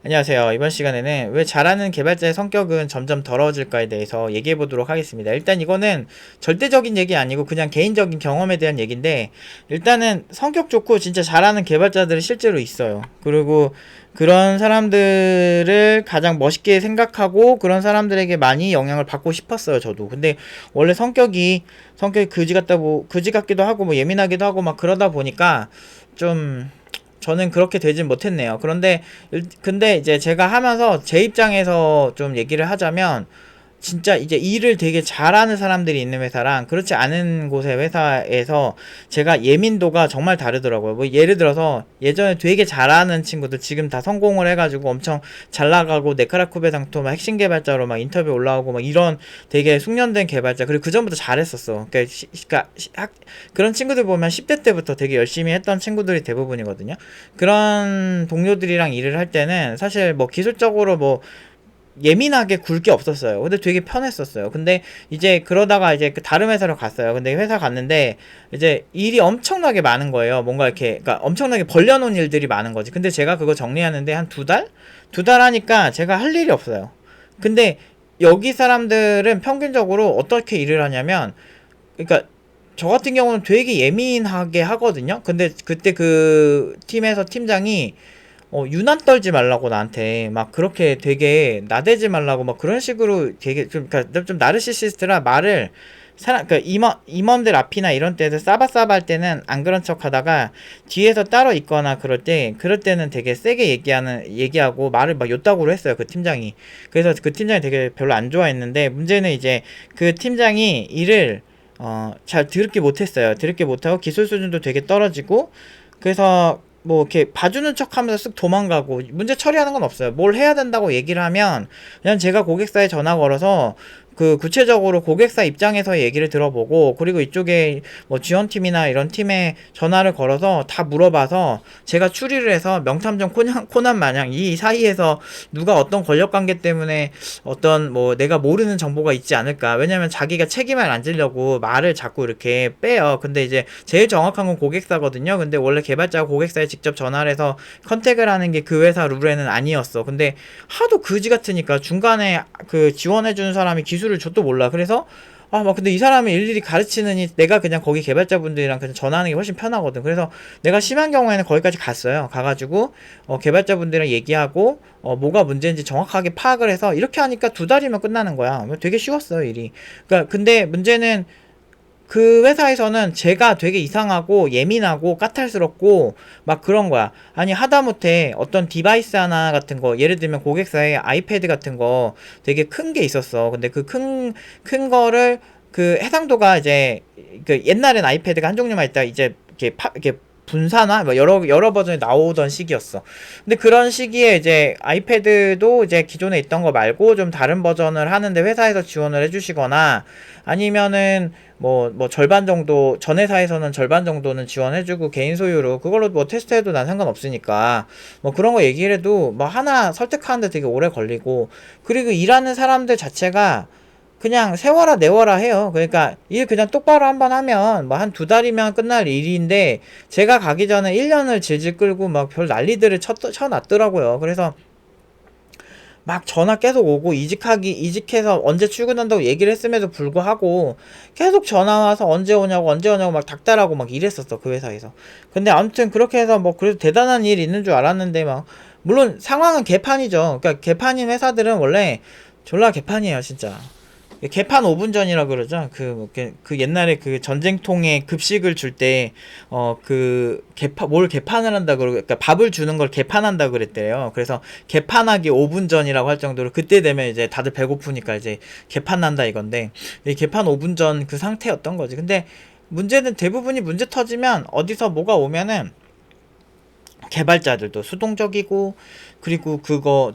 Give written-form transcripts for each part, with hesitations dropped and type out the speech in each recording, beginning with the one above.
안녕하세요. 이번 시간에는 왜 잘하는 개발자의 성격은 점점 더러워질까에 대해서 얘기해 보도록 하겠습니다. 일단 이거는 절대적인 얘기 아니고 그냥 개인적인 경험에 대한 얘기인데, 일단은 성격 좋고 진짜 잘하는 개발자들이 실제로 있어요. 그리고 그런 사람들을 가장 멋있게 생각하고 그런 사람들에게 많이 영향을 받고 싶었어요, 저도. 근데 원래 성격이 그지 같기도 하고 뭐 예민하기도 하고 막 그러다 보니까 좀 저는 그렇게 되진 못했네요. 근데 이제 제가 하면서 제 입장에서 좀 얘기를 하자면, 진짜 이제 일을 되게 잘하는 사람들이 있는 회사랑 그렇지 않은 곳의 회사에서 제가 예민도가 정말 다르더라고요. 뭐 예를 들어서 예전에 되게 잘하는 친구들 지금 다 성공을 해가지고 엄청 잘 나가고 네카라쿠베 상토 막 핵심 개발자로 막 인터뷰 올라오고 막 이런 되게 숙련된 개발자, 그리고 그 전부터 잘했었어. 그런 친구들 보면 10대 때부터 되게 열심히 했던 친구들이 대부분이거든요. 그런 동료들이랑 일을 할 때는 사실 뭐 기술적으로 뭐 예민하게 굴 게 없었어요. 근데 되게 편했었어요. 근데 이제 그러다가 이제 그 다른 회사로 갔어요. 근데 회사 갔는데 이제 일이 엄청나게 많은 거예요. 뭔가 이렇게, 그러니까 엄청나게 벌려놓은 일들이 많은 거지. 근데 제가 그거 정리하는데 한 두 달? 두 달 하니까 제가 할 일이 없어요. 근데 여기 사람들은 평균적으로 어떻게 일을 하냐면, 그러니까 저 같은 경우는 되게 예민하게 하거든요. 근데 그때 그 팀에서 팀장이 유난 떨지 말라고 나한테 막 그렇게 되게 나대지 말라고 막 그런 식으로 되게 좀 나르시시스트라 말을 그러니까 임원들 앞이나 이런 때에서 싸바싸바 할 때는 안 그런 척 하다가 뒤에서 따로 있거나 그럴 때는 되게 세게 얘기하고 말을 막 요따구로 했어요, 그 팀장이. 그래서 그 팀장이 되게 별로 안 좋아했는데, 문제는 이제 그 팀장이 일을 잘 드럽게 못했어요. 드럽게 못하고 기술 수준도 되게 떨어지고, 그래서 뭐 이렇게 봐주는 척 하면서 쓱 도망가고 문제 처리하는 건 없어요. 뭘 해야 된다고 얘기를 하면 그냥 제가 고객사에 전화 걸어서 그 구체적으로 고객사 입장에서 얘기를 들어보고, 그리고 이쪽에 뭐 지원팀이나 이런 팀에 전화를 걸어서 다 물어봐서 제가 추리를 해서 명탐정 코난 마냥 이 사이에서 누가 어떤 권력 관계 때문에 어떤 뭐 내가 모르는 정보가 있지 않을까. 왜냐면 자기가 책임을 안 지려고 말을 자꾸 이렇게 빼요. 근데 이제 제일 정확한 건 고객사거든요. 근데 원래 개발자가 고객사에 직접 전화를 해서 컨택을 하는 게 그 회사 룰에는 아니었어. 근데 하도 그지 같으니까 중간에 그 지원해주는 사람이 기술을 저도 몰라. 그래서 막 근데 이 사람이 일일이 가르치느니 내가 그냥 거기 개발자분들이랑 그냥 전화하는 게 훨씬 편하거든. 그래서 내가 심한 경우에는 거기까지 갔어요. 가가지고 개발자분들이랑 얘기하고 뭐가 문제인지 정확하게 파악을 해서 이렇게 하니까 두 달이면 끝나는 거야. 되게 쉬웠어요, 일이. 그러니까 근데 문제는 그 회사에서는 제가 되게 이상하고 예민하고 까탈스럽고 막 그런 거야. 아니 하다못해 어떤 디바이스 하나 같은 거, 예를 들면 고객사에 아이패드 같은 거 되게 큰 게 있었어. 근데 그 큰 거를 그 해상도가 이제 그 옛날엔 아이패드가 한 종류만 있다 이제 이렇게 분사나 뭐 여러 버전이 나오던 시기였어. 근데 그런 시기에 이제 아이패드도 이제 기존에 있던 거 말고 좀 다른 버전을 하는데 회사에서 지원을 해주시거나, 아니면은 뭐 절반 정도, 전 회사에서는 절반 정도는 지원해주고 개인 소유로 그걸로 뭐 테스트해도 난 상관없으니까 뭐 그런 거 얘기를 해도 뭐 하나 설득하는데 되게 오래 걸리고, 그리고 일하는 사람들 자체가 그냥 세워라 내워라 해요. 그러니까 일 그냥 똑바로 한번 하면 뭐 한 두 달이면 끝날 일인데, 제가 가기 전에 1년을 질질 끌고 막 별 난리들을 쳐놨더라고요. 그래서 막 전화 계속 오고, 이직해서 언제 출근한다고 얘기를 했음에도 불구하고 계속 전화 와서 언제 오냐고 막 닥달하고 막 이랬었어, 그 회사에서. 근데 아무튼 그렇게 해서 뭐 그래도 대단한 일 있는 줄 알았는데, 막 물론 상황은 개판이죠. 그러니까 개판인 회사들은 원래 졸라 개판이에요, 진짜. 개판 5분 전이라 그러죠. 그 옛날에 그 전쟁통에 급식을 줄 때, 뭘 개판을 한다 그러고, 그러니까 밥을 주는 걸 개판한다 그랬대요. 그래서 개판하기 5분 전이라고 할 정도로, 그때 되면 이제 다들 배고프니까 이제 개판난다 이건데, 이 개판 5분 전 그 상태였던 거지. 근데 문제는 대부분이 문제 터지면 어디서 뭐가 오면은 개발자들도 수동적이고, 그리고 그거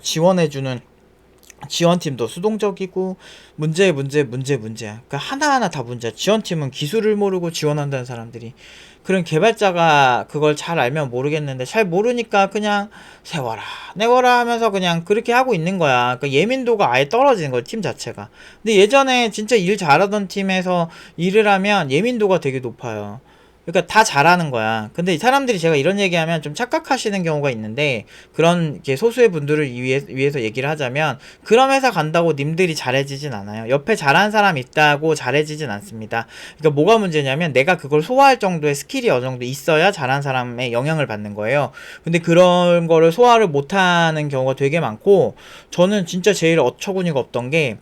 지원팀도 수동적이고, 문제야. 그러니까 하나하나 다 문제야. 지원팀은 기술을 모르고 지원한다는 사람들이. 그런 개발자가 그걸 잘 알면 모르겠는데, 잘 모르니까 그냥 세워라 내워라 하면서 그냥 그렇게 하고 있는 거야. 그러니까 예민도가 아예 떨어지는 거야, 팀 자체가. 근데 예전에 진짜 일 잘하던 팀에서 일을 하면 예민도가 되게 높아요. 그러니까 다 잘하는 거야. 근데 이 사람들이 제가 이런 얘기하면 좀 착각하시는 경우가 있는데, 그런 이렇게 소수의 분들을 위해서 얘기를 하자면, 그런 회사 간다고 님들이 잘해지진 않아요. 옆에 잘하는 사람 있다고 잘해지진 않습니다. 그러니까 뭐가 문제냐면, 내가 그걸 소화할 정도의 스킬이 어느 정도 있어야 잘하는 사람의 영향을 받는 거예요. 근데 그런 거를 소화를 못하는 경우가 되게 많고, 저는 진짜 제일 어처구니가 없던 게,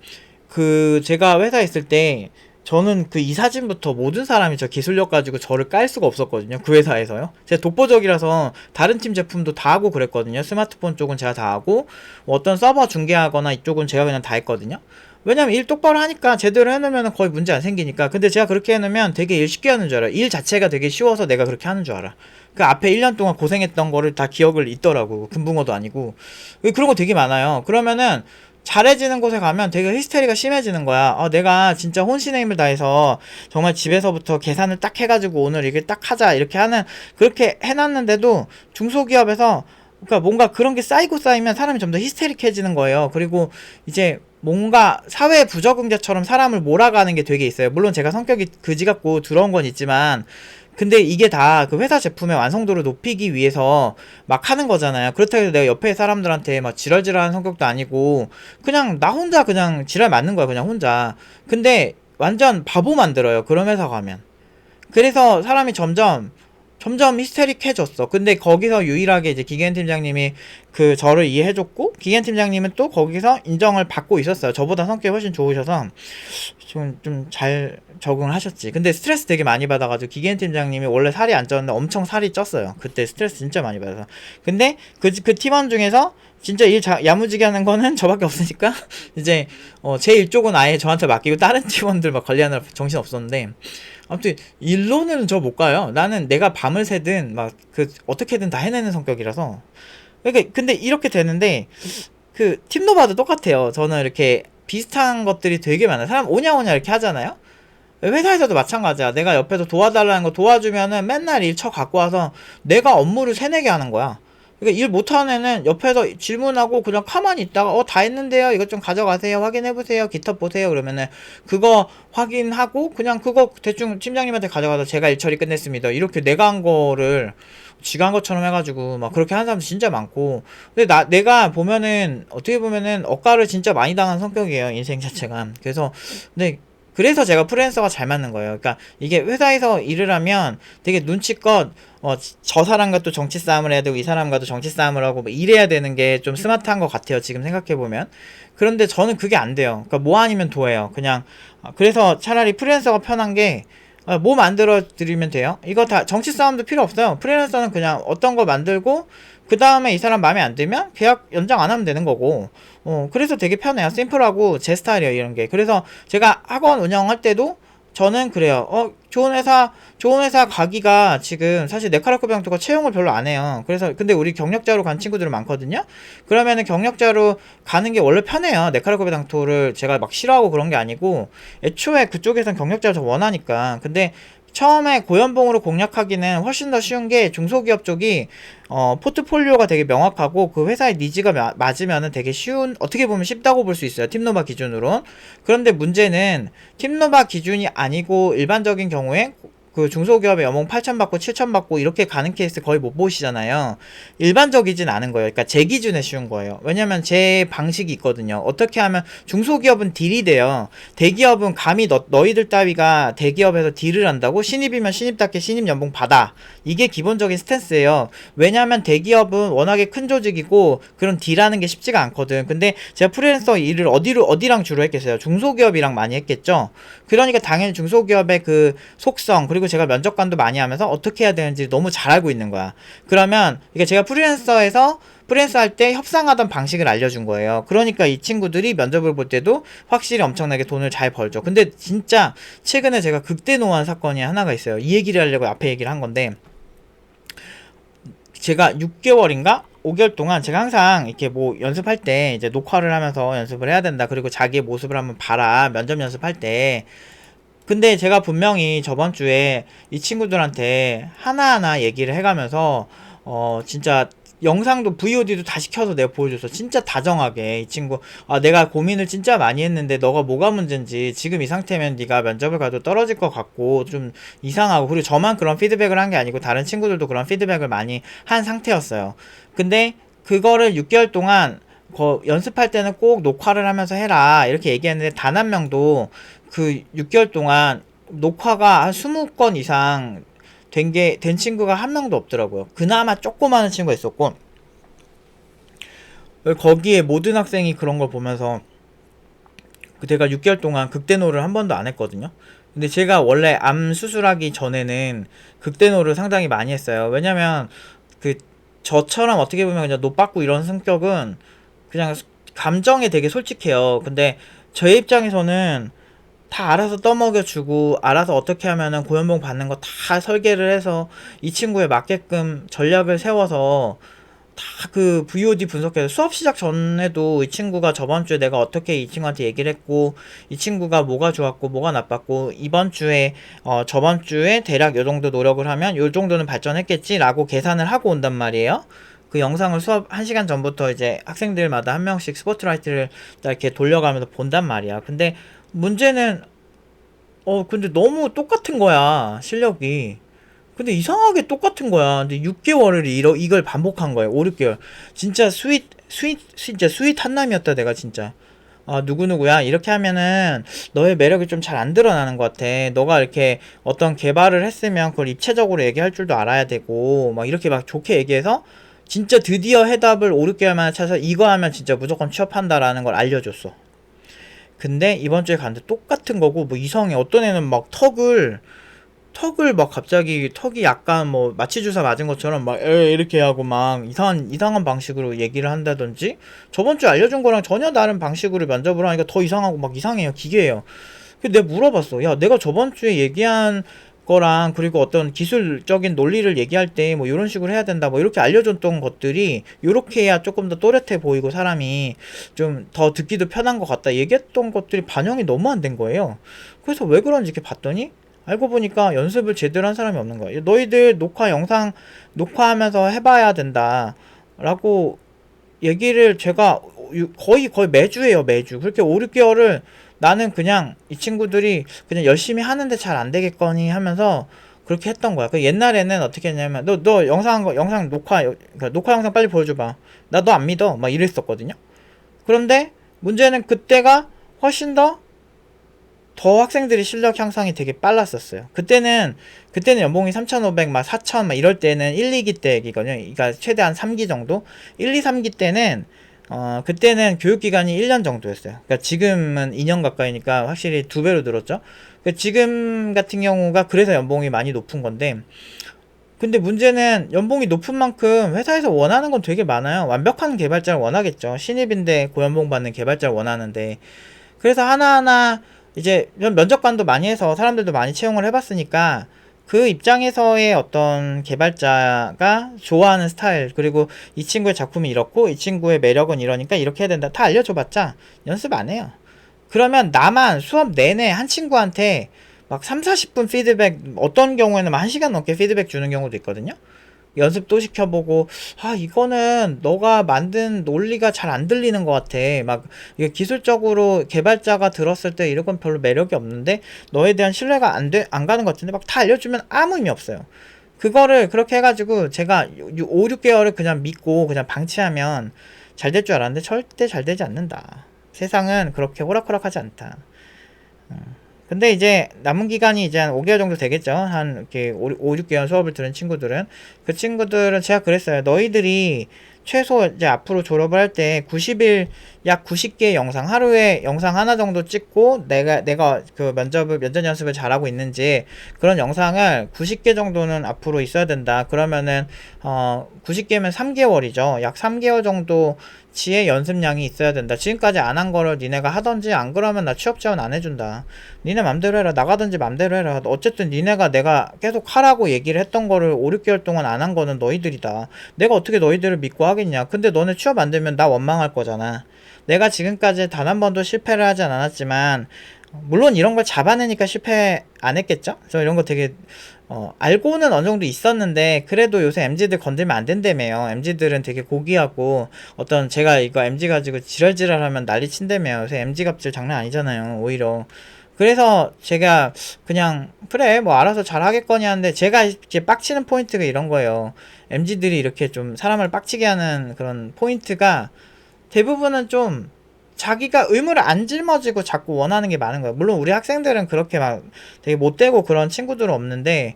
제가 회사에 있을 때, 저는 그 이사진부터 모든 사람이 저 기술력 가지고 저를 깔 수가 없었거든요. 그 회사에서요. 제가 독보적이라서 다른 팀 제품도 다 하고 그랬거든요. 스마트폰 쪽은 제가 다 하고, 뭐 어떤 서버 중개하거나 이쪽은 제가 그냥 다 했거든요. 왜냐면 일 똑바로 하니까 제대로 해놓으면 거의 문제 안 생기니까. 근데 제가 그렇게 해놓으면 되게 일 쉽게 하는 줄 알아요. 일 자체가 되게 쉬워서 내가 그렇게 하는 줄 알아. 그 앞에 1년 동안 고생했던 거를 다 기억을 잊더라고. 금붕어도 아니고. 그런 거 되게 많아요. 그러면은 잘해지는 곳에 가면 되게 히스테리가 심해지는 거야. 내가 진짜 혼신의 힘을 다해서 정말 집에서부터 계산을 딱 해가지고 오늘 이게 딱 하자 이렇게 그렇게 해놨는데도 중소기업에서, 그러니까 뭔가 그런 게 쌓이고 쌓이면 사람이 좀 더 히스테릭해지는 거예요. 그리고 이제 뭔가 사회 부적응자처럼 사람을 몰아가는 게 되게 있어요. 물론 제가 성격이 그지 같고 두려운 건 있지만, 근데 이게 다 그 회사 제품의 완성도를 높이기 위해서 막 하는 거잖아요. 그렇다고 해서 내가 옆에 사람들한테 막 지랄지랄한 성격도 아니고, 그냥 나 혼자 그냥 지랄 맞는 거야, 그냥 혼자. 근데 완전 바보 만들어요, 그런 회사 가면. 그래서 사람이 점점 히스테릭해졌어. 근데 거기서 유일하게 이제 기계현 팀장님이 저를 이해해줬고, 기계현 팀장님은 또 거기서 인정을 받고 있었어요. 저보다 성격이 훨씬 좋으셔서 좀 잘 적응을 하셨지. 근데 스트레스 되게 많이 받아가지고, 기계현 팀장님이 원래 살이 안 쪘는데 엄청 살이 쪘어요. 그때 스트레스 진짜 많이 받아서. 근데 그 팀원 중에서 진짜 야무지게 하는 거는 저밖에 없으니까 이제 제 일쪽은 아예 저한테 맡기고 다른 팀원들 막 관리하느라 정신 없었는데, 아무튼 일로는 저 못 가요. 나는 내가 밤을 새든 막 어떻게든 다 해내는 성격이라서. 그러니까 근데 이렇게 되는데, 팀노바도 똑같아요. 저는 이렇게 비슷한 것들이 되게 많아요. 사람 오냐오냐 이렇게 하잖아요. 회사에서도 마찬가지야. 내가 옆에서 도와달라는 거 도와주면은 맨날 일 쳐 갖고 와서 내가 업무를 세네게 하는 거야. 그러니까 일 못하는 애는 옆에서 질문하고 그냥 가만히 있다가 다 했는데요, 이것 좀 가져가세요, 확인해보세요, 기타 보세요, 그러면은 그거 확인하고 그냥 그거 대충 팀장님한테 가져가서 제가 일 처리 끝냈습니다, 이렇게 내가 한 거를 지가 한 것처럼 해가지고 막 그렇게 하는 사람 진짜 많고. 근데 내가 보면은 어떻게 보면은 억가를 진짜 많이 당한 성격이에요, 인생 자체가. 그래서 제가 프리랜서가 잘 맞는 거예요. 그러니까 이게 회사에서 일을 하면 되게 눈치껏 저 사람과 또 정치 싸움을 해야 되고 이 사람과도 정치 싸움을 하고 뭐 이래야 되는 게 좀 스마트한 것 같아요, 지금 생각해보면. 그런데 저는 그게 안 돼요. 그러니까 뭐 아니면 도예요, 그냥. 그래서 차라리 프리랜서가 편한 게, 뭐 만들어 드리면 돼요. 이거 다 정치 싸움도 필요 없어요. 프리랜서는 그냥 어떤 거 만들고 그 다음에 이 사람 마음에 안 들면 계약 연장 안 하면 되는 거고. 그래서 되게 편해요. 심플하고 제 스타일이에요, 이런 게. 그래서 제가 학원 운영할 때도 저는 그래요. 좋은 회사 가기가 지금 사실 네카라코비앙토가 채용을 별로 안 해요. 그래서 근데 우리 경력자로 간 친구들은 많거든요. 그러면은 경력자로 가는 게 원래 편해요. 네카라코비앙토를 제가 막 싫어하고 그런 게 아니고, 애초에 그쪽에선 경력자를 더 원하니까. 근데 처음에 고연봉으로 공략하기는 훨씬 더 쉬운 게, 중소기업 쪽이 포트폴리오가 되게 명확하고 그 회사의 니즈가 맞으면은 되게 어떻게 보면 쉽다고 볼 수 있어요, 팀노바 기준으로. 그런데 문제는 팀노바 기준이 아니고 일반적인 경우에 그 중소기업에 연봉 8천 받고 7천 받고 이렇게 가는 케이스 거의 못 보시잖아요. 일반적이진 않은 거예요. 그러니까 제 기준에 쉬운 거예요. 왜냐면 제 방식이 있거든요. 어떻게 하면 중소기업은 딜이 돼요. 대기업은 감히 너희들 따위가 대기업에서 딜을 한다고? 신입이면 신입답게 신입 연봉 받아. 이게 기본적인 스탠스예요. 왜냐면 대기업은 워낙에 큰 조직이고 그런 딜하는 게 쉽지가 않거든. 근데 제가 프리랜서 일을 어디랑 주로 했겠어요? 중소기업이랑 많이 했겠죠. 그러니까 당연히 중소기업의 그 속성, 그리고 제가 면접관도 많이 하면서 어떻게 해야 되는지 너무 잘 알고 있는 거야. 그러면 이게 제가 프리랜서 할 때 협상하던 방식을 알려준 거예요. 그러니까 이 친구들이 면접을 볼 때도 확실히 엄청나게 돈을 잘 벌죠. 근데 진짜 최근에 제가 극대노한 사건이 하나가 있어요. 이 얘기를 하려고 앞에 얘기를 한 건데, 제가 6개월인가 5개월 동안 제가 항상 이렇게 뭐 연습할 때 이제 녹화를 하면서 연습을 해야 된다, 그리고 자기의 모습을 한번 봐라, 면접 연습할 때. 근데 제가 분명히 저번 주에 이 친구들한테 하나하나 얘기를 해가면서 진짜 영상도 VOD도 다 시켜서 내가 보여줬어. 진짜 다정하게 이 친구 내가 고민을 진짜 많이 했는데 너가 뭐가 문제인지 지금 이 상태면 네가 면접을 가도 떨어질 것 같고 좀 이상하고, 그리고 저만 그런 피드백을 한 게 아니고 다른 친구들도 그런 피드백을 많이 한 상태였어요. 근데 그거를 6개월 동안 연습할 때는 꼭 녹화를 하면서 해라 이렇게 얘기했는데 단 한 명도 그 6개월 동안 녹화가 한 20건 이상 된 친구가 한 명도 없더라고요. 그나마 조그마한 친구가 있었고, 거기에 모든 학생이 그런 걸 보면서 제가 6개월 동안 극대노를 한 번도 안 했거든요. 근데 제가 원래 암 수술하기 전에는 극대노를 상당히 많이 했어요. 왜냐면 그 저처럼 어떻게 보면 그냥 노빠꾸 이런 성격은 그냥 감정에 되게 솔직해요. 근데 제 입장에서는 다 알아서 떠먹여주고 알아서 어떻게 하면은 고연봉 받는 거 다 설계를 해서 이 친구에 맞게끔 전략을 세워서 다 그 VOD 분석해서 수업 시작 전에도 이 친구가 저번 주에 내가 어떻게 이 친구한테 얘기를 했고 이 친구가 뭐가 좋았고 뭐가 나빴고 이번 주에 저번 주에 대략 요 정도 노력을 하면 요 정도는 발전했겠지라고 계산을 하고 온단 말이에요. 그 영상을 수업 1시간 전부터 이제 학생들마다 한 명씩 스포트라이트를 이렇게 돌려가면서 본단 말이야. 근데 문제는 근데 너무 똑같은 거야, 실력이. 근데 이상하게 똑같은 거야. 근데 6개월을 이걸 반복한 거예요. 5, 6개월. 진짜 진짜 스윗 한남이었다, 내가 진짜. 누구누구야. 이렇게 하면은 너의 매력이 좀 잘 안 드러나는 것 같아. 너가 이렇게 어떤 개발을 했으면 그걸 입체적으로 얘기할 줄도 알아야 되고, 막 이렇게 막 좋게 얘기해서 진짜 드디어 해답을 5, 6개월 만에 찾아서 이거 하면 진짜 무조건 취업한다라는 걸 알려줬어. 근데 이번 주에 갔는데 똑같은 거고, 뭐 이상해. 어떤 애는 막 턱을 막 갑자기 턱이 약간 뭐 마취 주사 맞은 것처럼 막 이렇게 하고 막 이상한 방식으로 얘기를 한다든지, 저번 주에 알려준 거랑 전혀 다른 방식으로 면접을 하니까 더 이상하고 막 이상해요. 기괴해요. 근데 내가 물어봤어. 야, 내가 저번 주에 얘기한 거랑 그리고 어떤 기술적인 논리를 얘기할 때 뭐 이런 식으로 해야 된다 뭐 이렇게 알려줬던 것들이 요렇게 해야 조금 더 또렷해 보이고 사람이 좀 더 듣기도 편한 것 같다 얘기했던 것들이 반영이 너무 안 된 거예요. 그래서 왜 그런지 이렇게 봤더니 알고 보니까 연습을 제대로 한 사람이 없는 거예요. 너희들 영상 녹화하면서 해봐야 된다 라고 얘기를 제가 거의 매주 해요. 매주. 그렇게 5, 6개월을 나는 그냥 이 친구들이 그냥 열심히 하는데 잘 안 되겠거니 하면서 그렇게 했던 거야. 그 옛날에는 어떻게 했냐면 너 영상 그러니까 녹화 영상 빨리 보여줘봐. 나 너 안 믿어. 막 이랬었거든요. 그런데 문제는 그때가 훨씬 더 학생들이 실력 향상이 되게 빨랐었어요. 그때는 연봉이 3,500, 막 4,000, 막 이럴 때는 1, 2기 때이거든요. 그러니까 최대한 3기 정도? 1, 2, 3기 때는 그때는 교육기간이 1년 정도였어요. 그러니까 지금은 2년 가까이니까 확실히 2배로 늘었죠. 그러니까 지금 같은 경우가 그래서 연봉이 많이 높은 건데, 근데 문제는 연봉이 높은 만큼 회사에서 원하는 건 되게 많아요. 완벽한 개발자를 원하겠죠. 신입인데 고연봉 받는 개발자를 원하는데. 그래서 하나하나 이제 면접관도 많이 해서 사람들도 많이 채용을 해봤으니까 그 입장에서의 어떤 개발자가 좋아하는 스타일, 그리고 이 친구의 작품이 이렇고 이 친구의 매력은 이러니까 이렇게 해야 된다 다 알려줘봤자 연습 안 해요. 그러면 나만 수업 내내 한 친구한테 막 3, 40분 피드백, 어떤 경우에는 막 1시간 넘게 피드백 주는 경우도 있거든요. 연습도 시켜보고, 이거는 너가 만든 논리가 잘 안 들리는 것 같아. 막 이게 기술적으로 개발자가 들었을 때 이런 건 별로 매력이 없는데 너에 대한 신뢰가 안 가는 것 같은데 막 다 알려주면 아무 의미 없어요. 그거를 그렇게 해가지고 제가 5, 6개월을 그냥 믿고 그냥 방치하면 잘 될 줄 알았는데 절대 잘 되지 않는다. 세상은 그렇게 호락호락하지 않다. 근데 이제 남은 기간이 이제 한 5개월 정도 되겠죠. 한 이렇게 5, 6개월 수업을 들은 친구들은. 그 친구들은 제가 그랬어요. 너희들이 최소 이제 앞으로 졸업을 할 때 90일, 약 90개의 영상, 하루에 영상 하나 정도 찍고 내가 그 면접 연습을 잘하고 있는지 그런 영상을 90개 정도는 앞으로 있어야 된다. 그러면은 90개면 3개월이죠. 약 3개월 정도 지의 연습량이 있어야 된다. 지금까지 안 한 거를 니네가 하던지, 안 그러면 나 취업 지원 안 해준다. 니네 맘대로 해라. 나가든지 맘대로 해라. 어쨌든 니네가 내가 계속 하라고 얘기를 했던 거를 5, 6개월 동안 안 한 거는 너희들이다. 내가 어떻게 너희들을 믿고 하겠냐. 근데 너네 취업 안 되면 나 원망할 거잖아. 내가 지금까지 단 한 번도 실패를 하진 않았지만 물론 이런 걸 잡아내니까 실패 안 했겠죠? 저 이런 거 되게 알고는 어느 정도 있었는데 그래도 요새 MZ들 건들면 안 된다며요. MZ들은 되게 고귀하고 어떤 제가 이거 MZ 가지고 지랄지랄하면 난리 친다며요. 요새 MZ 갑질 장난 아니잖아요. 오히려. 그래서 제가 그냥 그래 뭐 알아서 잘 하겠거니 하는데 제가 이제 빡치는 포인트가 이런 거예요. MZ들이 이렇게 좀 사람을 빡치게 하는 그런 포인트가 대부분은 좀 자기가 의무를 안 짊어지고 자꾸 원하는 게 많은 거예요. 물론 우리 학생들은 그렇게 막 되게 못되고 그런 친구들은 없는데,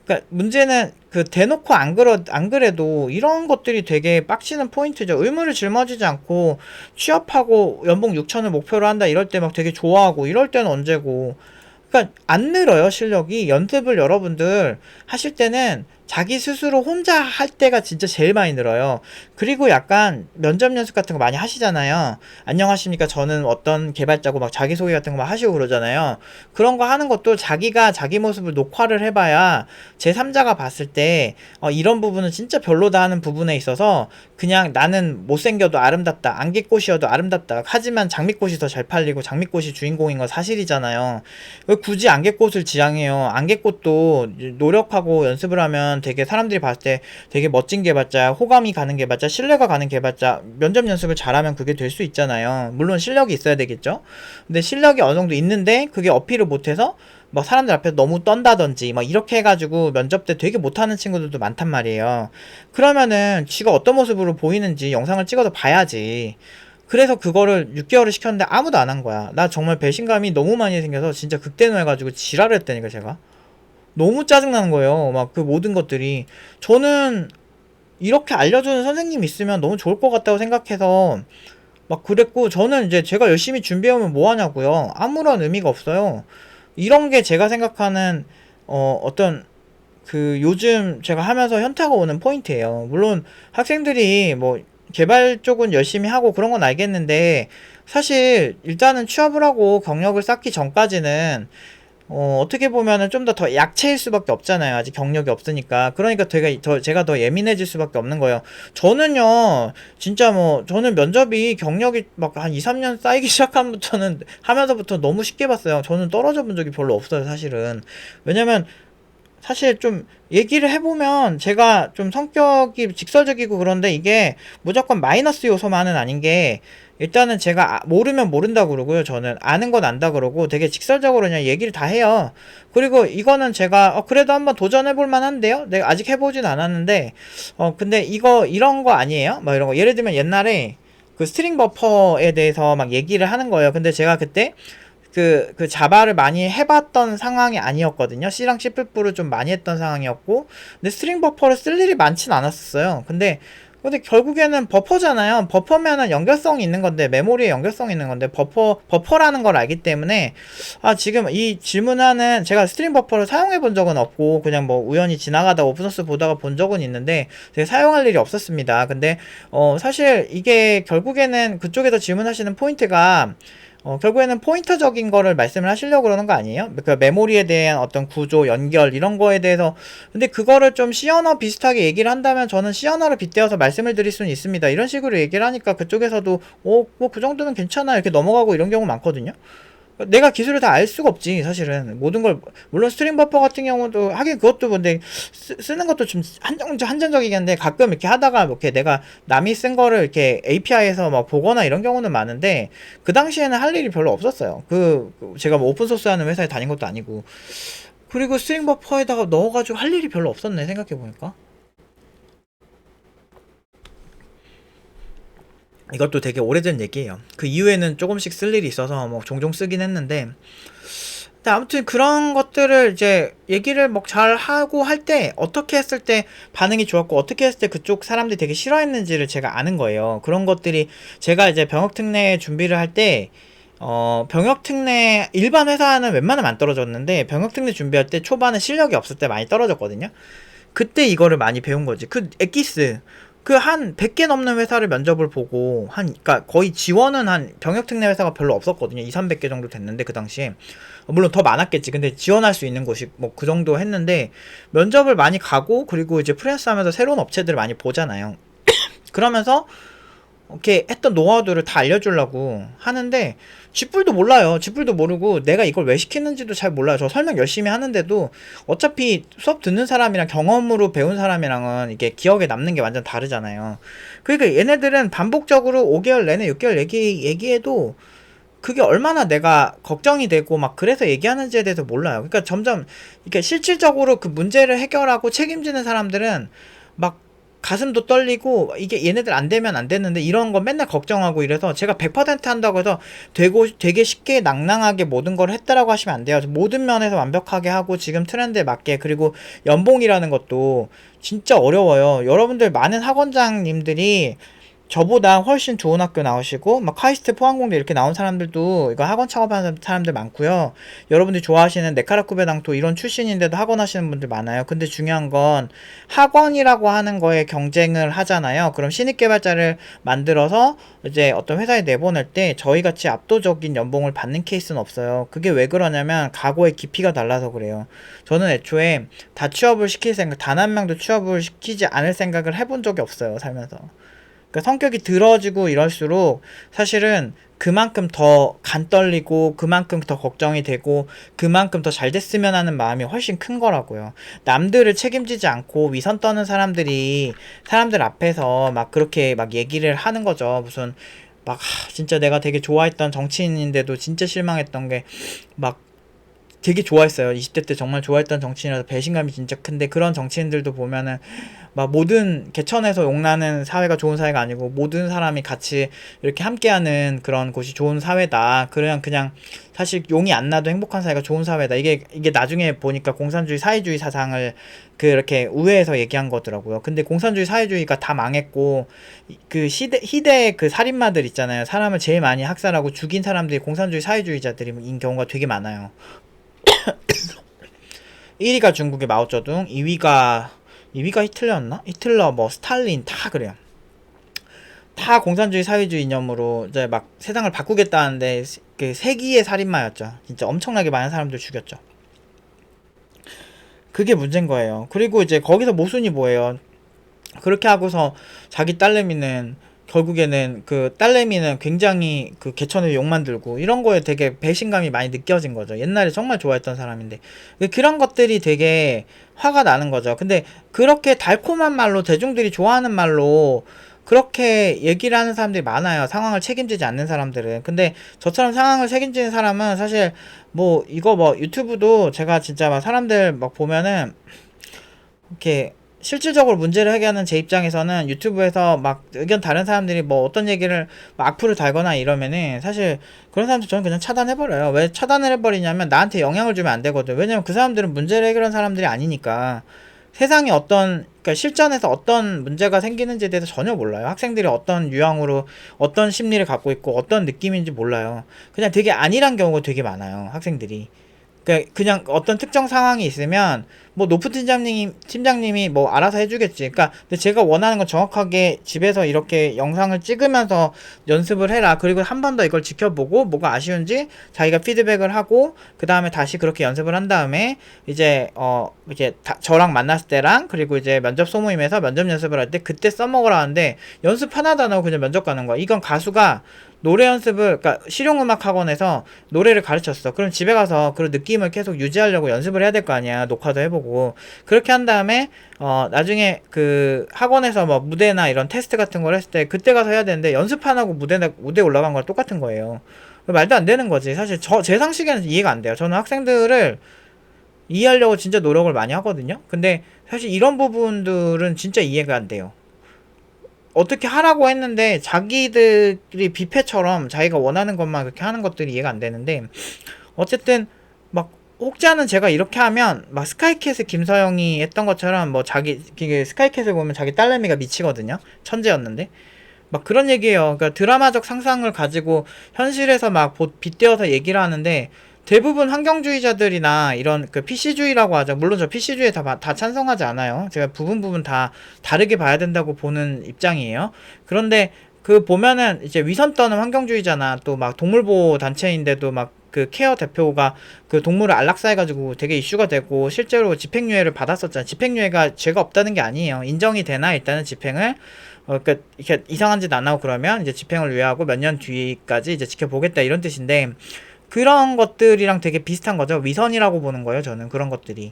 그러니까 문제는 그 대놓고 안 그래도 이런 것들이 되게 빡치는 포인트죠. 의무를 짊어지지 않고 취업하고 연봉 6천을 목표로 한다 이럴 때 막 되게 좋아하고 이럴 때는 언제고. 그러니까 안 늘어요, 실력이. 연습을 여러분들 하실 때는 자기 스스로 혼자 할 때가 진짜 제일 많이 늘어요. 그리고 약간 면접 연습 같은 거 많이 하시잖아요. 안녕하십니까, 저는 어떤 개발자고 막 자기소개 같은 거 막 하시고 그러잖아요. 그런 거 하는 것도 자기가 자기 모습을 녹화를 해봐야 제3자가 봤을 때 이런 부분은 진짜 별로다 하는 부분에 있어서 그냥 나는 못생겨도 아름답다, 안개꽃이어도 아름답다, 하지만 장미꽃이 더 잘 팔리고 장미꽃이 주인공인 건 사실이잖아요. 왜 굳이 안개꽃을 지향해요? 안개꽃도 노력하고 연습을 하면 되게 사람들이 봤을 때 되게 멋진 개발자, 호감이 가는 개발자, 신뢰가 가는 개발자, 면접 연습을 잘하면 그게 될 수 있잖아요. 물론 실력이 있어야 되겠죠? 근데 실력이 어느 정도 있는데 그게 어필을 못해서 막 사람들 앞에서 너무 떤다든지 막 이렇게 해가지고 면접 때 되게 못하는 친구들도 많단 말이에요. 그러면은 지가 어떤 모습으로 보이는지 영상을 찍어서 봐야지. 그래서 그거를 6개월을 시켰는데 아무도 안 한 거야. 나 정말 배신감이 너무 많이 생겨서 진짜 극대노해가지고 지랄을 했다니까 제가. 너무 짜증나는 거예요. 막 그 모든 것들이. 저는 이렇게 알려주는 선생님 있으면 너무 좋을 것 같다고 생각해서 막 그랬고, 저는 이제 제가 열심히 준비해오면 뭐 하냐고요. 아무런 의미가 없어요. 이런 게 제가 생각하는 어떤 그 요즘 제가 하면서 현타가 오는 포인트예요. 물론 학생들이 뭐 개발 쪽은 열심히 하고 그런 건 알겠는데, 사실 일단은 취업을 하고 경력을 쌓기 전까지는 어떻게 보면은 좀 더 약체일 수밖에 없잖아요. 아직 경력이 없으니까. 그러니까 제가 더 예민해질 수밖에 없는 거예요. 저는요, 진짜 뭐, 저는 면접이 경력이 막 한 2, 3년 쌓이기 하면서부터 너무 쉽게 봤어요. 저는 떨어져 본 적이 별로 없어요, 사실은. 왜냐면, 사실 좀 얘기를 해보면 제가 좀 성격이 직설적이고 그런데 이게 무조건 마이너스 요소만은 아닌 게, 일단은 제가 모르면 모른다 그러고요. 저는 아는 건 안다 그러고 되게 직설적으로 그냥 얘기를 다 해요. 그리고 이거는 제가 그래도 한번 도전해볼 만한데요. 내가 아직 해보진 않았는데 근데 이거 이런 거 아니에요? 막 이런 거 예를 들면 옛날에 그 스트링 버퍼에 대해서 막 얘기를 하는 거예요. 근데 제가 그때 그 자바를 많이 해봤던 상황이 아니었거든요. C랑 C++를 좀 많이 했던 상황이었고, 근데 스트링 버퍼를 쓸 일이 많진 않았었어요. 근데 결국에는 버퍼잖아요. 버퍼면은 연결성이 있는 건데, 메모리에 연결성이 있는 건데, 버퍼라는 걸 알기 때문에, 지금 이 질문하는, 제가 스트링 버퍼를 사용해 본 적은 없고, 그냥 뭐 우연히 지나가다 오픈소스 보다가 본 적은 있는데, 제가 사용할 일이 없었습니다. 근데, 사실 이게 결국에는 그쪽에서 질문하시는 포인트가, 결국에는 포인터적인 거를 말씀을 하시려고 그러는 거 아니에요? 그 메모리에 대한 어떤 구조, 연결, 이런 거에 대해서. 근데 그거를 좀 C 언어 비슷하게 얘기를 한다면 저는 C 언어를 빗대어서 말씀을 드릴 수는 있습니다. 이런 식으로 얘기를 하니까 그쪽에서도, 뭐 그 정도는 괜찮아. 이렇게 넘어가고 이런 경우 많거든요. 내가 기술을 다 알 수가 없지, 사실은. 모든 걸, 물론 스트링 버퍼 같은 경우도, 하긴 그것도 근데, 쓰는 것도 좀 한정적이긴 한데, 가끔 이렇게 하다가, 이렇게 내가 남이 쓴 거를 이렇게 API에서 막 보거나 이런 경우는 많은데, 그 당시에는 할 일이 별로 없었어요. 제가 뭐 오픈소스 하는 회사에 다닌 것도 아니고. 그리고 스트링 버퍼에다가 넣어가지고 할 일이 별로 없었네, 생각해보니까. 이것도 되게 오래된 얘기예요. 그 이후에는 조금씩 쓸 일이 있어서 뭐 종종 쓰긴 했는데, 근데 아무튼 그런 것들을 이제 얘기를 막 잘 하고 할 때 어떻게 했을 때 반응이 좋았고 어떻게 했을 때 그쪽 사람들이 되게 싫어했는지를 제가 아는 거예요. 그런 것들이 제가 이제 병역특례 준비를 할 때 병역특례 일반 회사는 웬만하면 안 떨어졌는데 병역특례 준비할 때 초반에 실력이 없을 때 많이 떨어졌거든요. 그때 이거를 많이 배운 거지. 그 엑기스 그 한 100개 넘는 회사를 면접을 보고 그러니까 거의 지원은 한 병역특례 회사가 별로 없었거든요. 2, 300개 정도 됐는데 그 당시에 물론 더 많았겠지. 근데 지원할 수 있는 곳이 뭐 그 정도 했는데 면접을 많이 가고 그리고 이제 프리랜서 하면서 새로운 업체들을 많이 보잖아요. 그러면서 이렇게 했던 노하우들을 다 알려주려고 하는데 쥐뿔도 몰라요. 쥐뿔도 모르고 내가 이걸 왜 시키는지도 잘 몰라요. 저 설명 열심히 하는데도 어차피 수업 듣는 사람이랑 경험으로 배운 사람이랑은 이게 기억에 남는 게 완전 다르잖아요. 그러니까 얘네들은 반복적으로 5개월 내내 6개월 얘기해도 그게 얼마나 내가 걱정이 되고 막 그래서 얘기하는지에 대해서 몰라요. 그러니까 점점 이렇게 실질적으로 그 문제를 해결하고 책임지는 사람들은 막 가슴도 떨리고 이게 얘네들 안 되면 안 됐는데 이런 거 맨날 걱정하고 이래서 제가 100% 한다고 해서 되게 쉽게 낭낭하게 모든 걸 했다라고 하시면 안 돼요. 모든 면에서 완벽하게 하고 지금 트렌드에 맞게, 그리고 연봉이라는 것도 진짜 어려워요. 여러분들 많은 학원장님들이 저보다 훨씬 좋은 학교 나오시고 막 카이스트 포항공대 이렇게 나온 사람들도 이거 학원 창업하는 사람들 많고요. 여러분들이 좋아하시는 네카라쿠베당토 이런 출신인데도 학원 하시는 분들 많아요. 근데 중요한 건 학원이라고 하는 거에 경쟁을 하잖아요. 그럼 신입 개발자를 만들어서 이제 어떤 회사에 내보낼 때 저희같이 압도적인 연봉을 받는 케이스는 없어요. 그게 왜 그러냐면 각오의 깊이가 달라서 그래요. 저는 애초에 다 취업을 시킬 생각, 단 한 명도 취업을 시키지 않을 생각을 해본 적이 없어요, 살면서. 그러니까 성격이 들어지고 이럴수록 사실은 그만큼 더 간 떨리고 그만큼 더 걱정이 되고 그만큼 더 잘 됐으면 하는 마음이 훨씬 큰 거라고요. 남들을 책임지지 않고 위선 떠는 사람들이 사람들 앞에서 막 그렇게 막 얘기를 하는 거죠. 무슨 막 진짜 내가 되게 좋아했던 정치인인데도 진짜 실망했던 게 막 되게 좋아했어요. 20대 때 정말 좋아했던 정치인이라서 배신감이 진짜 큰데, 그런 정치인들도 보면은 막 모든 개천에서 용나는 사회가 좋은 사회가 아니고 모든 사람이 같이 이렇게 함께하는 그런 곳이 좋은 사회다. 그냥 사실 용이 안 나도 행복한 사회가 좋은 사회다. 이게 나중에 보니까 공산주의 사회주의 사상을 그렇게 우회해서 얘기한 거더라고요. 근데 공산주의 사회주의가 다 망했고 그 희대의 그 살인마들 있잖아요. 사람을 제일 많이 학살하고 죽인 사람들이 공산주의 사회주의자들인 경우가 되게 많아요. 1위가 중국의 마오쩌둥, 2위가 히틀러였나? 히틀러, 뭐 스탈린 다 그래요. 다 공산주의 사회주의 이념으로 이제 막 세상을 바꾸겠다는데 그 세기의 살인마였죠. 진짜 엄청나게 많은 사람들 죽였죠. 그게 문제인 거예요. 그리고 이제 거기서 모순이 뭐예요? 그렇게 하고서 자기 딸내미는 결국에는 그 딸내미는 굉장히 그 개천에 욕 만들고 이런 거에 되게 배신감이 많이 느껴진 거죠. 옛날에 정말 좋아했던 사람인데 그런 것들이 되게 화가 나는 거죠. 근데 그렇게 달콤한 말로 대중들이 좋아하는 말로 그렇게 얘기를 하는 사람들이 많아요. 상황을 책임지지 않는 사람들은. 근데 저처럼 상황을 책임지는 사람은 사실 뭐 이거 뭐 유튜브도 제가 진짜 막 사람들 막 보면은 이렇게 실질적으로 문제를 해결하는 제 입장에서는 유튜브에서 막 의견 다른 사람들이 뭐 어떤 얘기를 막 악플을 달거나 이러면은 사실 그런 사람들 저는 그냥 차단해버려요. 왜 차단을 해버리냐면 나한테 영향을 주면 안 되거든. 왜냐면 그 사람들은 문제를 해결한 사람들이 아니니까. 세상에 그러니까 실전에서 어떤 문제가 생기는지에 대해서 전혀 몰라요. 학생들이 어떤 유형으로 어떤 심리를 갖고 있고 어떤 느낌인지 몰라요. 그냥 되게 안일한 경우가 되게 많아요, 학생들이. 그냥 어떤 특정 상황이 있으면 뭐 높은 팀장님이 뭐 알아서 해주겠지. 그러니까 근데 제가 원하는 건 정확하게 집에서 이렇게 영상을 찍으면서 연습을 해라. 그리고 한 번 더 이걸 지켜보고 뭐가 아쉬운지 자기가 피드백을 하고 그 다음에 다시 그렇게 연습을 한 다음에 이제 이렇게 저랑 만났을 때랑 그리고 이제 면접 소모임에서 면접 연습을 할 때 그때 써먹으라 하는데 연습 하나도 안 하고 그냥 면접 가는 거야. 이건 가수가 노래 연습을, 그러니까 실용음악 학원에서 노래를 가르쳤어. 그럼 집에 가서 그런 느낌을 계속 유지하려고 연습을 해야 될 거 아니야. 녹화도 해보고. 그렇게 한 다음에 나중에 그 학원에서 뭐 무대나 이런 테스트 같은 걸 했을 때 그때 가서 해야 되는데 연습 안 하고 무대 올라간 거랑 똑같은 거예요. 말도 안 되는 거지. 사실 제 상식에는 이해가 안 돼요. 저는 학생들을 이해하려고 진짜 노력을 많이 하거든요. 근데 사실 이런 부분들은 진짜 이해가 안 돼요. 어떻게 하라고 했는데 자기들이 뷔페처럼 자기가 원하는 것만 그렇게 하는 것들이 이해가 안 되는데, 어쨌든 막 혹자는 제가 이렇게 하면 막 스카이캣의 김서영이 했던 것처럼 뭐 스카이캣을 보면 자기 딸내미가 미치거든요. 천재였는데 막 그런 얘기예요. 그러니까 드라마적 상상을 가지고 현실에서 막 빗대어서 얘기를 하는데, 대부분 환경주의자들이나 이런 그 PC주의라고 하죠. 물론 저 PC주의에 다 찬성하지 않아요. 제가 부분 다 다르게 봐야 된다고 보는 입장이에요. 그런데 그 보면은 이제 위선 떠는 환경주의자나 또 막 동물보호 단체인데도 막 그 케어 대표가 그 동물을 안락사해가지고 되게 이슈가 되고 실제로 집행유예를 받았었잖아요. 집행유예가 죄가 없다는 게 아니에요. 인정이 되나 일단은 집행을 그러니까 이렇게 이상한 짓 안 하고 그러면 이제 집행을 유예하고 몇 년 뒤까지 이제 지켜보겠다 이런 뜻인데 그런 것들이랑 되게 비슷한 거죠. 위선이라고 보는 거예요. 저는 그런 것들이.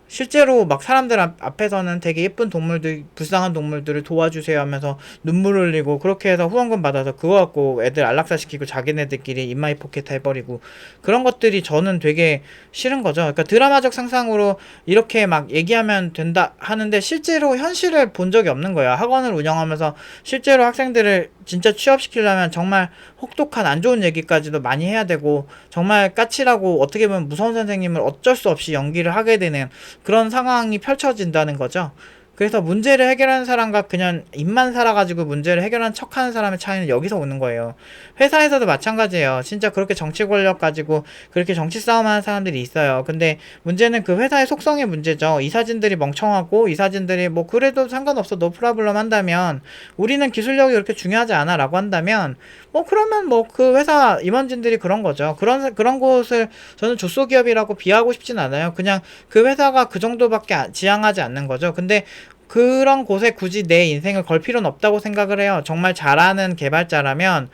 실제로 막 사람들 앞에서는 되게 예쁜 동물들, 불쌍한 동물들을 도와주세요 하면서 눈물 흘리고 그렇게 해서 후원금 받아서 그거 갖고 애들 안락사 시키고 자기네들끼리 인마이 포켓 해버리고 그런 것들이 저는 되게 싫은 거죠. 그러니까 드라마적 상상으로 이렇게 막 얘기하면 된다 하는데 실제로 현실을 본 적이 없는 거예요. 학원을 운영하면서 실제로 학생들을 진짜 취업시키려면 정말 혹독한 안 좋은 얘기까지도 많이 해야 되고 정말 까칠하고 어떻게 보면 무서운 선생님을 어쩔 수 없이 연기를 하게 되는 그런 상황이 펼쳐진다는 거죠. 그래서 문제를 해결하는 사람과 그냥 입만 살아가지고 문제를 해결하는 척하는 사람의 차이는 여기서 오는 거예요. 회사에서도 마찬가지예요. 진짜 그렇게 정치 권력 가지고 그렇게 정치 싸움하는 사람들이 있어요. 근데 문제는 그 회사의 속성의 문제죠. 이사진들이 멍청하고 이사진들이 뭐 그래도 상관없어 노 프라블럼 한다면 우리는 기술력이 그렇게 중요하지 않아 라고 한다면 뭐 그러면 뭐 그 회사 임원진들이 그런 거죠. 그런 곳을 저는 조소기업이라고 비하하고 싶진 않아요. 그냥 그 회사가 그 정도밖에 지향하지 않는 거죠. 근데 그런 곳에 굳이 내 인생을 걸 필요는 없다고 생각을 해요. 정말 잘하는 개발자라면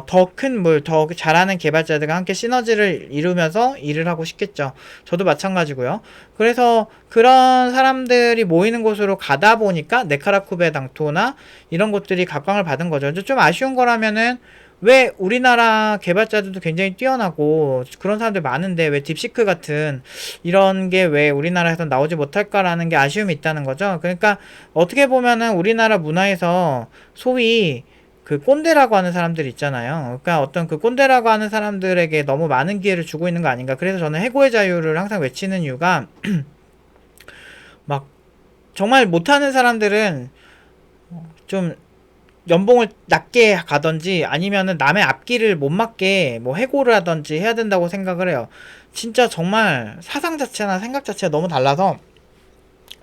더 큰 물, 더 잘하는 개발자들과 함께 시너지를 이루면서 일을 하고 싶겠죠. 저도 마찬가지고요. 그래서 그런 사람들이 모이는 곳으로 가다 보니까 네카라쿠베 당토나 이런 것들이 각광을 받은 거죠. 좀 아쉬운 거라면은 왜 우리나라 개발자들도 굉장히 뛰어나고 그런 사람들 많은데 왜 딥시크 같은 이런 게 왜 우리나라에서 나오지 못할까라는 게 아쉬움이 있다는 거죠. 그러니까 어떻게 보면은 우리나라 문화에서 소위 그 꼰대라고 하는 사람들 있잖아요. 그러니까 어떤 그 꼰대라고 하는 사람들에게 너무 많은 기회를 주고 있는 거 아닌가. 그래서 저는 해고의 자유를 항상 외치는 이유가 막 정말 못하는 사람들은 좀 연봉을 낮게 가던지 아니면은 남의 앞길을 못 막게 뭐 해고를 하던지 해야 된다고 생각을 해요. 진짜 정말 사상 자체나 생각 자체가 너무 달라서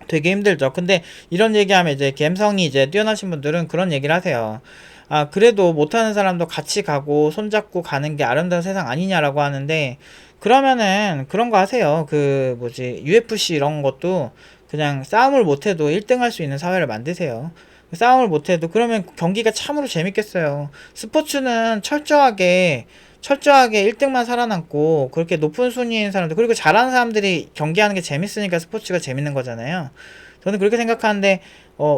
되게 힘들죠. 근데 이런 얘기하면 이제 감성이 이제 뛰어나신 분들은 그런 얘기를 하세요. 아, 그래도 못하는 사람도 같이 가고 손잡고 가는 게 아름다운 세상 아니냐라고 하는데 그러면은 그런 거 하세요. 그 뭐지 UFC 이런 것도 그냥 싸움을 못해도 1등 할 수 있는 사회를 만드세요. 싸움을 못해도 그러면 경기가 참으로 재밌겠어요. 스포츠는 철저하게 1등만 살아남고 그렇게 높은 순위인 사람들 그리고 잘하는 사람들이 경기하는 게 재밌으니까 스포츠가 재밌는 거잖아요. 저는 그렇게 생각하는데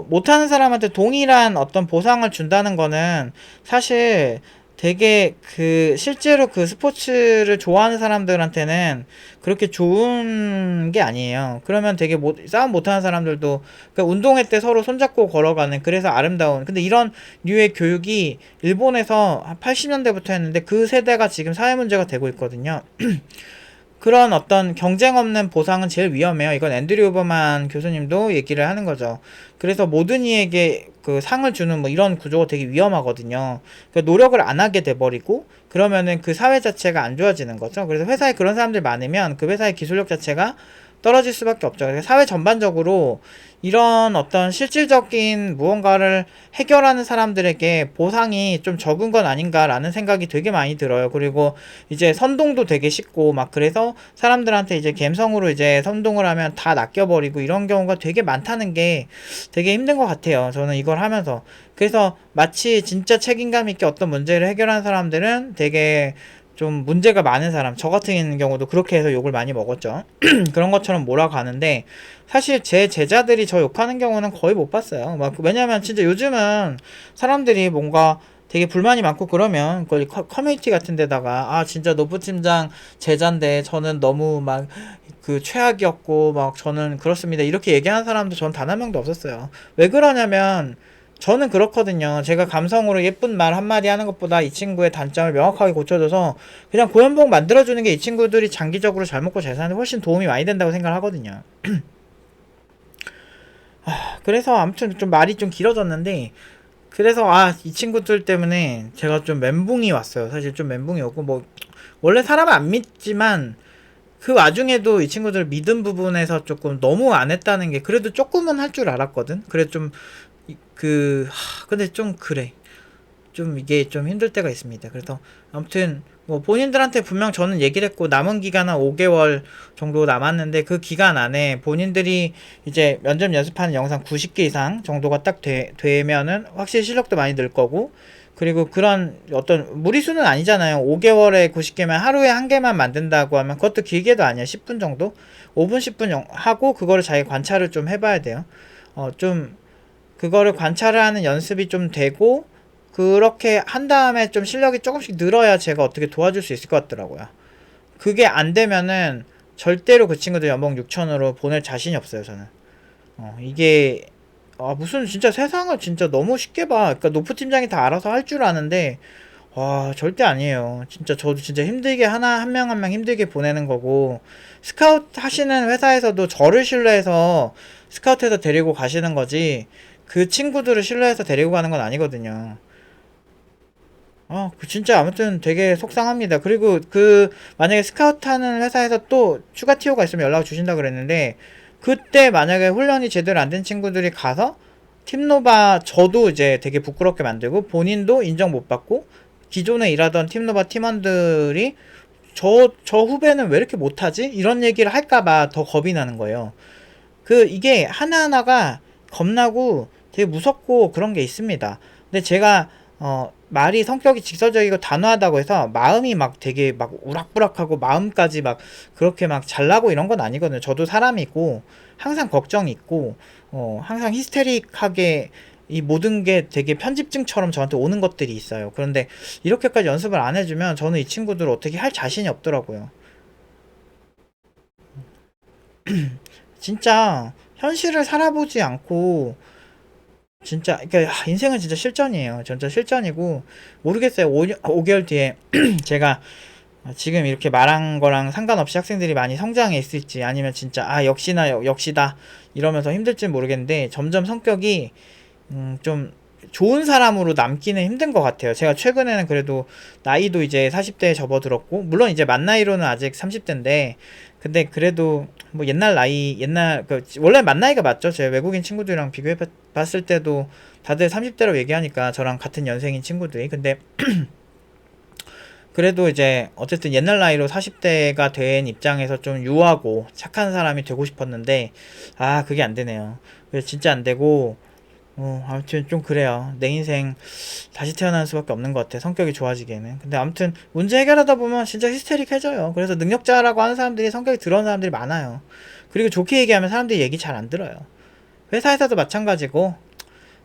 못하는 사람한테 동일한 어떤 보상을 준다는 거는 사실 되게 그 실제로 그 스포츠를 좋아하는 사람들한테는 그렇게 좋은 게 아니에요. 그러면 되게 싸움 못하는 사람들도 그러니까 운동회 때 서로 손잡고 걸어가는 그래서 아름다운 근데 이런 류의 교육이 일본에서 한 80년대부터 했는데 그 세대가 지금 사회 문제가 되고 있거든요. 그런 어떤 경쟁 없는 보상은 제일 위험해요. 이건 앤드류 오버만 교수님도 얘기를 하는 거죠. 그래서 모든 이에게 그 상을 주는 뭐 이런 구조가 되게 위험하거든요. 그러니까 노력을 안 하게 돼버리고 그러면은 그 사회 자체가 안 좋아지는 거죠. 그래서 회사에 그런 사람들 많으면 그 회사의 기술력 자체가 떨어질 수밖에 없죠. 그래서 사회 전반적으로 이런 어떤 실질적인 무언가를 해결하는 사람들에게 보상이 좀 적은 건 아닌가라는 생각이 되게 많이 들어요. 그리고 이제 선동도 되게 쉽고 막 그래서 사람들한테 이제 감성으로 이제 선동을 하면 다 낚여버리고 이런 경우가 되게 많다는 게 되게 힘든 것 같아요. 저는 이걸 하면서. 그래서 마치 진짜 책임감 있게 어떤 문제를 해결하는 사람들은 되게 좀 문제가 많은 사람, 저 같은 경우도 그렇게 해서 욕을 많이 먹었죠. 그런 것처럼 몰아가는데 사실 제 제자들이 저 욕하는 경우는 거의 못 봤어요. 막 왜냐면 진짜 요즘은 사람들이 뭔가 되게 불만이 많고 그러면 거의 커뮤니티 같은 데다가 아 진짜 노부 팀장 제자인데 저는 너무 막 그 최악이었고 막 저는 그렇습니다 이렇게 얘기하는 사람도 전 단 한 명도 없었어요. 왜 그러냐면 저는 그렇거든요. 제가 감성으로 예쁜 말 한마디 하는 것보다 이 친구의 단점을 명확하게 고쳐줘서 그냥 고연봉 만들어주는 게 이 친구들이 장기적으로 잘 먹고 잘 사는데 훨씬 도움이 많이 된다고 생각을 하거든요. 그래서 아무튼 좀 말이 좀 길어졌는데 그래서 이 친구들 때문에 제가 좀 멘붕이 왔어요. 사실 좀 멘붕이 왔고 뭐 원래 사람을 안 믿지만 그 와중에도 이 친구들 믿은 부분에서 조금 너무 안 했다는 게 그래도 조금은 할 줄 알았거든. 그래 좀 근데 좀 그래. 좀 이게 좀 힘들 때가 있습니다. 그래서 아무튼 뭐 본인들한테 분명 저는 얘기를 했고, 남은 기간은 5개월 정도 남았는데 그 기간 안에 본인들이 이제 면접 연습하는 영상 90개 이상 정도가 딱 되면은 확실히 실력도 많이 늘 거고, 그리고 그런 어떤 무리수는 아니잖아요. 5개월에 90개면 하루에 한 개만 만든다고 하면 그것도 길게도 아니야. 10분 정도? 5분 10분 하고 그거를 자기 관찰을 좀 해봐야 돼요. 좀 그거를 관찰을 하는 연습이 좀 되고, 그렇게 한 다음에 좀 실력이 조금씩 늘어야 제가 어떻게 도와줄 수 있을 것 같더라고요. 그게 안 되면은 절대로 그 친구들 연봉 6천으로 보낼 자신이 없어요, 저는. 이게 무슨 진짜 세상을 진짜 너무 쉽게 봐. 그러니까 노프 팀장이 다 알아서 할 줄 아는데, 와, 절대 아니에요. 진짜 저도 진짜 힘들게 한 명 한 명 힘들게 보내는 거고, 스카우트 하시는 회사에서도 저를 신뢰해서 스카우트해서 데리고 가시는 거지, 그 친구들을 신뢰해서 데리고 가는 건 아니거든요. 진짜 아무튼 되게 속상합니다. 그리고 만약에 스카우트 하는 회사에서 또 추가 티오가 있으면 연락 주신다 그랬는데, 그때 만약에 훈련이 제대로 안 된 친구들이 가서 팀노바 저도 이제 되게 부끄럽게 만들고, 본인도 인정 못 받고, 기존에 일하던 팀노바 팀원들이 저 후배는 왜 이렇게 못하지? 이런 얘기를 할까봐 더 겁이 나는 거예요. 이게 하나하나가 겁나고 되게 무섭고 그런 게 있습니다. 근데 제가 말이 성격이 직설적이고 단호하다고 해서 마음이 막 되게 막 우락부락하고 마음까지 막 그렇게 막 잘나고 이런 건 아니거든요. 저도 사람이고 항상 걱정이 있고, 항상 히스테릭하게 이 모든 게 되게 편집증처럼 저한테 오는 것들이 있어요. 그런데 이렇게까지 연습을 안 해주면 저는 이 친구들을 어떻게 할 자신이 없더라고요. 진짜 현실을 살아보지 않고, 진짜 그러니까 인생은 진짜 실전이에요. 진짜 실전이고, 모르겠어요. 5개월 뒤에 제가 지금 이렇게 말한 거랑 상관없이 학생들이 많이 성장해 있을지, 아니면 진짜 역시나 역시다 이러면서 힘들지 모르겠는데, 점점 성격이 좀 좋은 사람으로 남기는 힘든 것 같아요. 제가 최근에는 그래도 나이도 이제 40대에 접어들었고, 물론 이제 만 나이로는 아직 30대인데, 근데 그래도 뭐 원래 만 나이가 맞죠? 제 외국인 친구들이랑 비교해 봤을 때도 다들 30대로 얘기하니까, 저랑 같은 연생인 친구들이. 근데 그래도 이제 어쨌든 옛날 나이로 40대가 된 입장에서 좀 유하고 착한 사람이 되고 싶었는데, 그게 안 되네요. 그래서 진짜 안 되고, 아무튼 좀 그래요. 내 인생 다시 태어나는 수밖에 없는 것 같아. 성격이 좋아지기에는. 근데 아무튼 문제 해결하다 보면 진짜 히스테릭해져요. 그래서 능력자라고 하는 사람들이 성격이 더러운 사람들이 많아요. 그리고 좋게 얘기하면 사람들이 얘기 잘 안 들어요. 회사에서도 마찬가지고.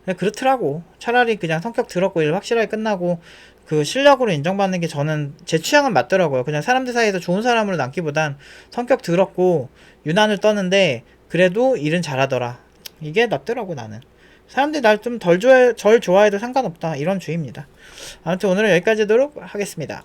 그냥 그렇더라고. 차라리 그냥 성격 더럽고 일 확실하게 끝나고 그 실력으로 인정받는 게 저는 제 취향은 맞더라고요. 그냥 사람들 사이에서 좋은 사람으로 남기보단 성격 더럽고 유난을 떠는데 그래도 일은 잘하더라, 이게 낫더라고. 나는 사람들이 날 좀 덜 좋아해, 절 좋아해도 상관없다, 이런 주의입니다. 아무튼 오늘은 여기까지 하도록 하겠습니다.